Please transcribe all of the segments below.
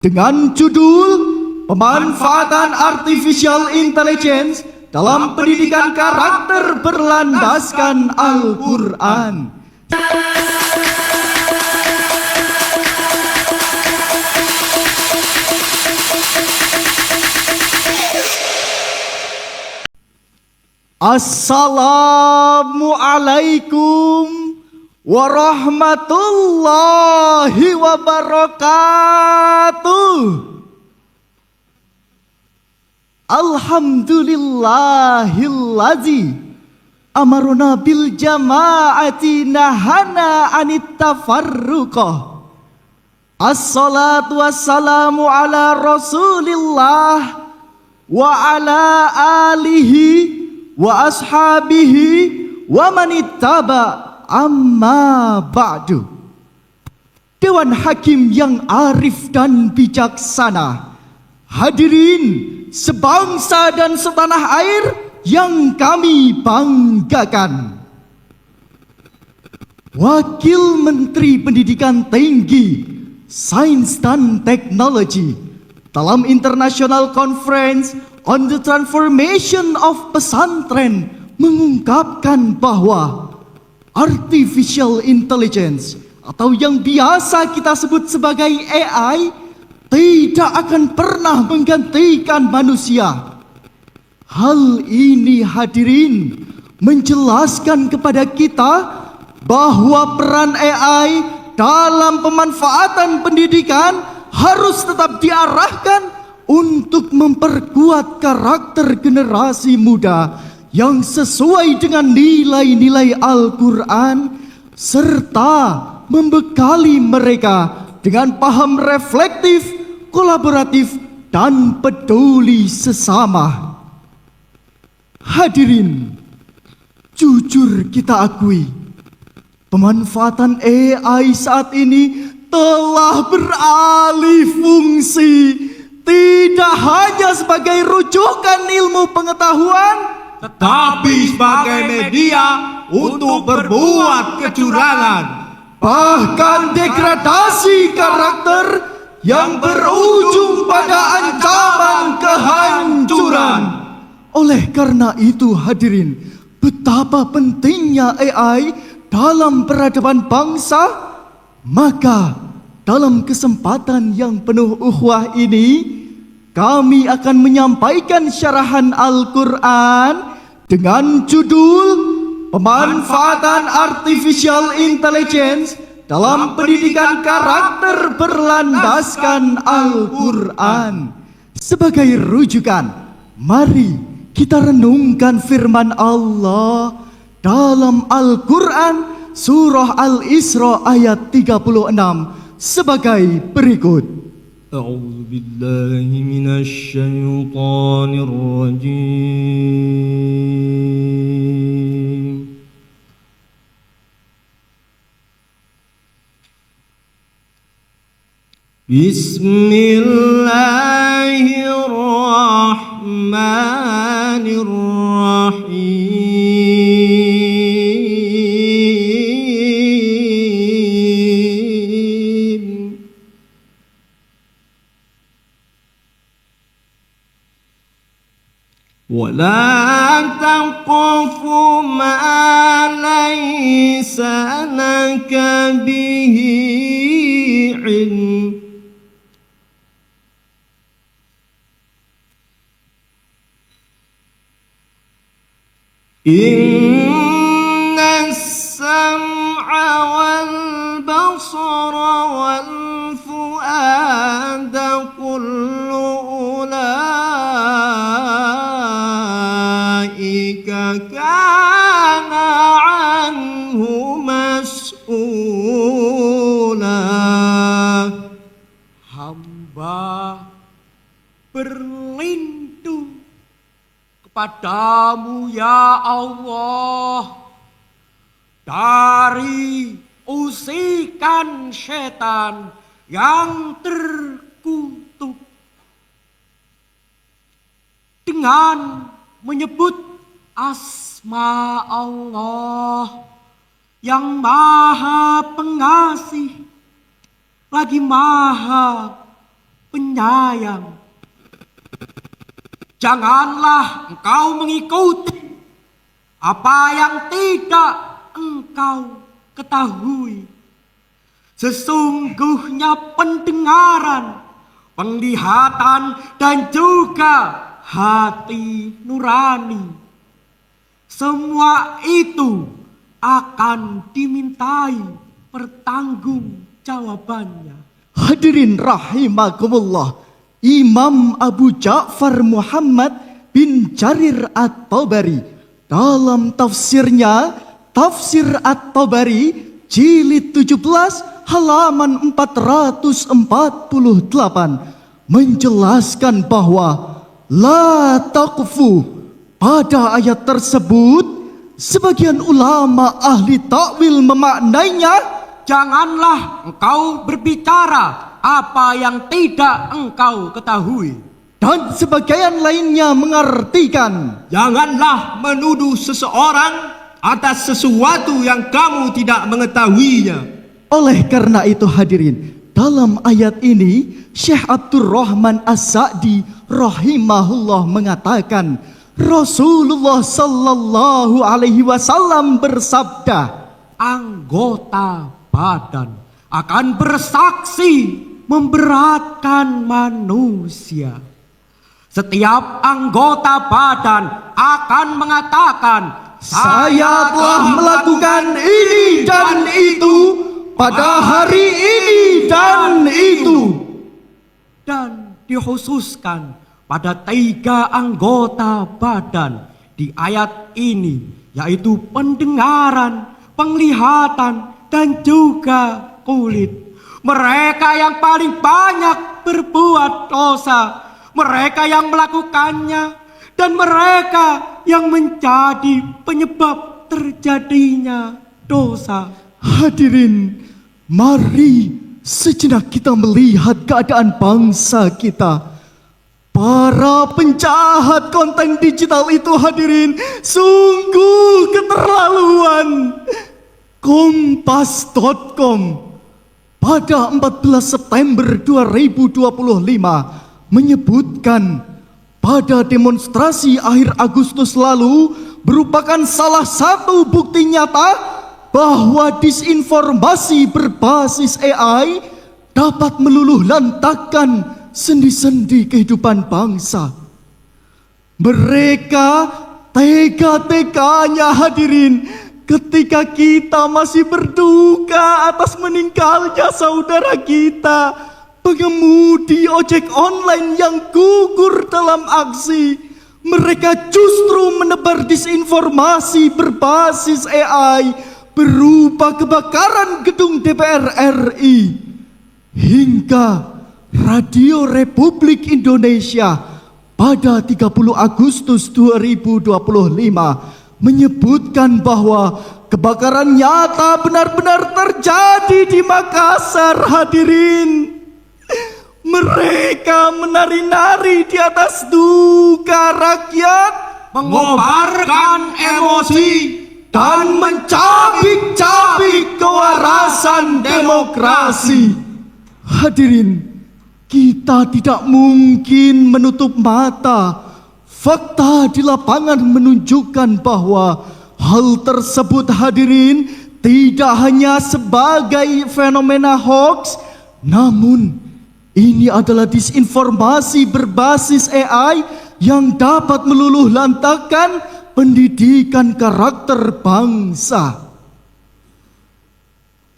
dengan judul Pemanfaatan Artificial Intelligence dalam Pendidikan Karakter Berlandaskan Al-Quran. Assalamualaikum warahmatullahi wabarakatuh. Alhamdulillahillazi amaruna bil jama'ati nahana anit tafarruqah. Assalatu wassalamu ala rasulillah wa ala alihi wa ashabihi wa manittaba amma ba'du. Dewan Hakim yang arif dan bijaksana, hadirin sebangsa dan setanah air yang kami banggakan. Wakil Menteri Pendidikan Tinggi, Sains dan Teknologi dalam International Conference on the Transformation of Pesantren mengungkapkan bahwa Artificial Intelligence atau yang biasa kita sebut sebagai AI tidak akan pernah menggantikan manusia. Hal ini, hadirin, menjelaskan kepada kita bahwa peran AI dalam pemanfaatan pendidikan harus tetap diarahkan untuk memperkuat karakter generasi muda yang sesuai dengan nilai-nilai Al-Quran, serta membekali mereka dengan paham reflektif, kolaboratif, dan peduli sesama. Hadirin, jujur kita akui, pemanfaatan AI saat ini telah beralih fungsi, tidak hanya sebagai rujukan ilmu pengetahuan, tetapi sebagai media untuk berbuat kecurangan, bahkan degradasi karakter yang berujung pada ancaman kehancuran. Oleh karena itu, hadirin, betapa pentingnya AI dalam peradaban bangsa. Maka dalam kesempatan yang penuh ukhuwah ini, kami akan menyampaikan syarahan Al-Quran dengan judul Pemanfaatan Artificial Intelligence dalam Pendidikan Karakter Berlandaskan Al-Quran. Sebagai rujukan, mari kita renungkan firman Allah dalam Al-Quran Surah Al-Isra ayat 36 sebagai berikut. A'udzu billahi minasy syaithanir rajim. Bismillahirrahmanirrahim. ولا تقف ما ليس لك به علم إن السمع والبصر والفؤاد كل أولئك كان عنه مسؤولا. Hamba berlindung kepadamu ya Allah dari usikan setan yang terkutuk, dengan menyebut asma Allah yang Maha Pengasih lagi Maha penyayang. Janganlah engkau mengikuti apa yang tidak engkau ketahui. Sesungguhnya pendengaran, penglihatan, dan juga hati nurani, semua itu akan dimintai pertanggungjawabannya. Hadirin rahimakumullah, Imam Abu Ja'far Muhammad bin Jarir At-Tabari dalam tafsirnya Tafsir At-Tabari jilid 17 halaman 448 menjelaskan bahwa la taqfu pada ayat tersebut sebagian ulama ahli takwil memaknainya, janganlah engkau berbicara apa yang tidak engkau ketahui. dan sebagian lainnya mengartikan, Janganlah menuduh seseorang atas sesuatu yang kamu tidak mengetahuinya. oleh karena itu hadirin, dalam ayat ini Syekh Abdurrahman As-Sa'di rahimahullah mengatakan Rasulullah sallallahu alaihi wasallam bersabda, Anggota badan akan bersaksi memberatkan manusia. Setiap anggota badan akan mengatakan, saya telah melakukan ini dan itu pada hari ini dan itu. dan dikhususkan pada 3 anggota badan di ayat ini, yaitu pendengaran, penglihatan, dan juga kulit. Mereka yang paling banyak berbuat dosa, mereka yang melakukannya, dan mereka yang menjadi penyebab terjadinya dosa. Hadirin, mari sejenak kita melihat keadaan bangsa kita. Para penjahat konten digital itu hadirin sungguh keterlaluan. Kompas.com pada 14 September 2025 menyebutkan pada demonstrasi akhir Agustus lalu merupakan salah satu bukti nyata bahwa disinformasi berbasis AI dapat meluluh lantakkan sendi-sendi kehidupan bangsa. Mereka tega-teganya hadirin ketika kita masih berduka atas meninggalnya saudara kita, pengemudi ojek online yang gugur dalam aksi. Mereka justru menebar disinformasi berbasis AI berupa kebakaran gedung DPR RI hingga Radio Republik Indonesia pada 30 Agustus 2025 menyebutkan bahwa kebakaran nyata benar-benar terjadi di Makassar hadirin. Mereka menari-nari di atas duka rakyat, Mengobarkan emosi dan mencabik-cabik kewarasan demokrasi. Hadirin, kita tidak mungkin menutup mata. Fakta di lapangan menunjukkan bahwa hal tersebut hadirin tidak hanya sebagai fenomena hoax, namun ini adalah disinformasi berbasis AI yang dapat meluluh lantakkan pendidikan karakter bangsa.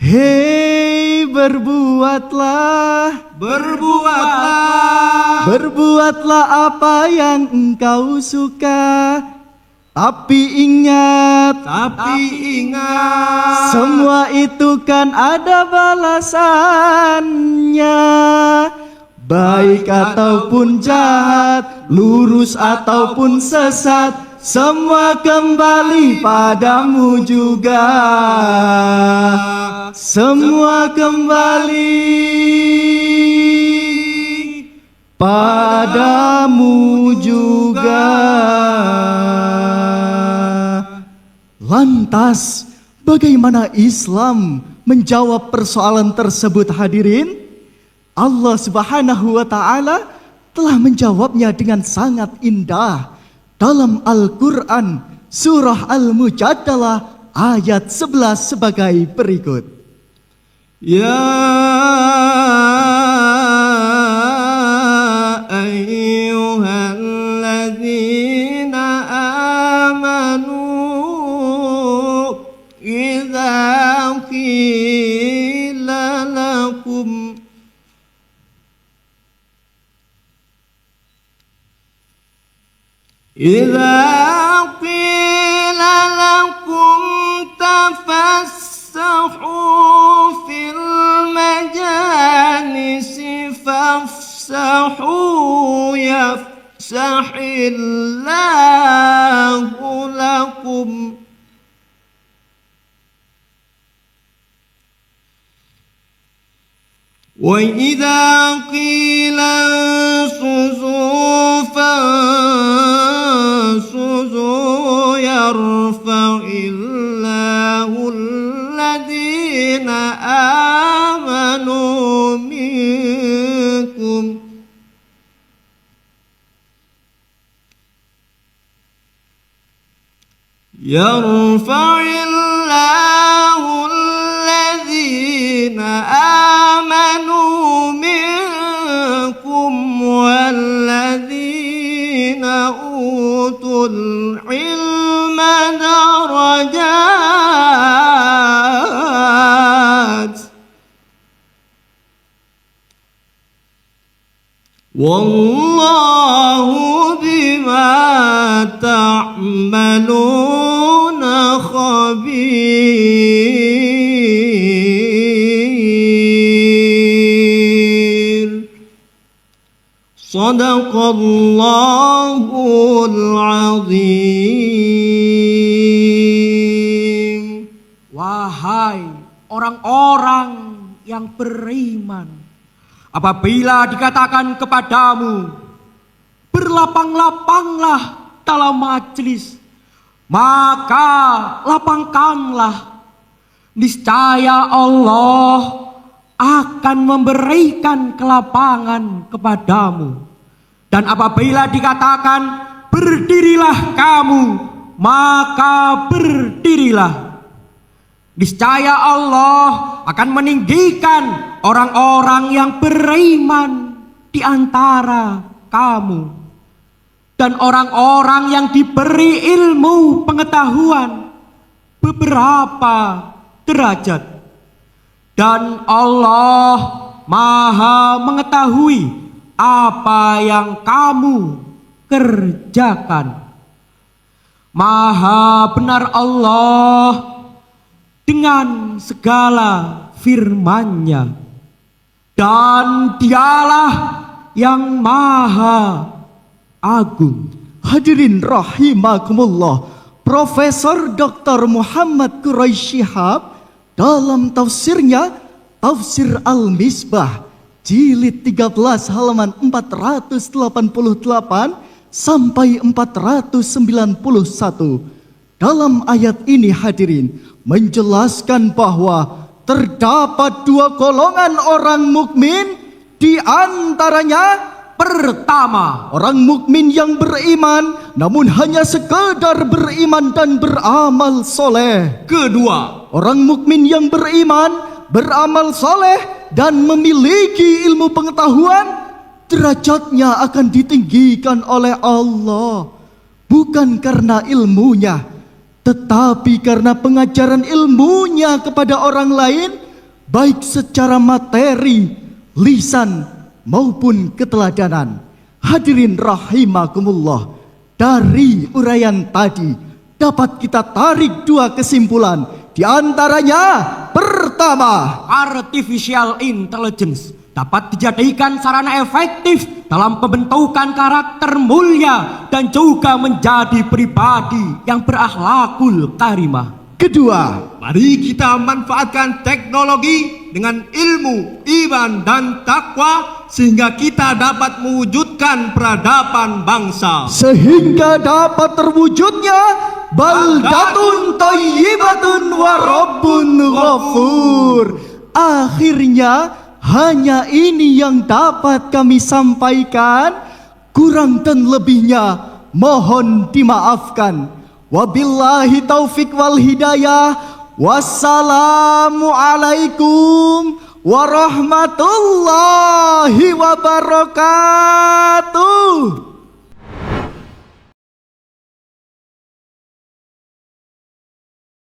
Hei, berbuatlah apa yang engkau suka. Tapi ingat, semua itu kan ada balasannya. Baik ataupun jahat, lurus ataupun sesat, semua kembali padamu juga. Semua kembali padamu juga. Lantas, bagaimana Islam menjawab persoalan tersebut hadirin? Allah Subhanahu wa Ta'ala telah menjawabnya dengan sangat indah dalam Al-Quran surah Al-Mujadalah ayat 11 sebagai berikut. Ya ayyuhalladzina amanu idza qila lakum tafassahu fil majalisi fafsahu yafsahillahu lakum wa idza qila suzu yarfa'illahu alladhina amanu minkum yarfa'illahu alladhina amanu minkum walladhina utul ilma darajat wallahu bima ta'maluna khabir. Sadaqallahul azim. Wahai orang-orang yang beriman, apabila dikatakan kepadamu, berlapang-lapanglah dalam majlis, maka lapangkanlah. Niscaya Allah akan memberikan kelapangan kepadamu. Dan apabila dikatakan berdirilah kamu, maka berdirilah. Niscaya Allah akan meninggikan orang-orang yang beriman di antara kamu dan orang-orang yang diberi ilmu pengetahuan beberapa derajat. Dan Allah Maha mengetahui apa yang kamu kerjakan. Maha benar Allah dengan segala firman-Nya, dan Dialah yang Maha Agung. Hadirin rahimakumullah, Profesor Dr. Muhammad Quraisy Shihab dalam tafsirnya Tafsir Al-Misbah jilid 13 halaman 488 sampai 491. Dalam ayat ini hadirin menjelaskan bahwa terdapat dua golongan orang mukmin, di antaranya pertama, orang mukmin yang beriman namun hanya sekedar beriman dan beramal soleh. Kedua, orang mukmin yang beriman, beramal soleh dan memiliki ilmu pengetahuan, derajatnya akan ditinggikan oleh Allah, bukan karena ilmunya, tetapi karena pengajaran ilmunya kepada orang lain, baik secara materi, lisan maupun keteladanan. Hadirin rahimakumullah, dari uraian tadi dapat kita tarik dua kesimpulan. Di antaranya, pertama, Artificial intelligence dapat dijadikan sarana efektif dalam pembentukan karakter mulia dan juga menjadi pribadi yang berakhlakul karimah. kedua, mari kita manfaatkan teknologi dengan ilmu, iman, dan takwa sehingga kita dapat mewujudkan peradaban bangsa, sehingga dapat terwujudnya baldatun thayyibatun wa rabbun ghafur. Akhirnya Hanya ini yang dapat kami sampaikan. Kurang dan lebihnya mohon dimaafkan. Wabillahi taufik wal hidayah. Wassalamualaikum warahmatullahi wabarakatuh.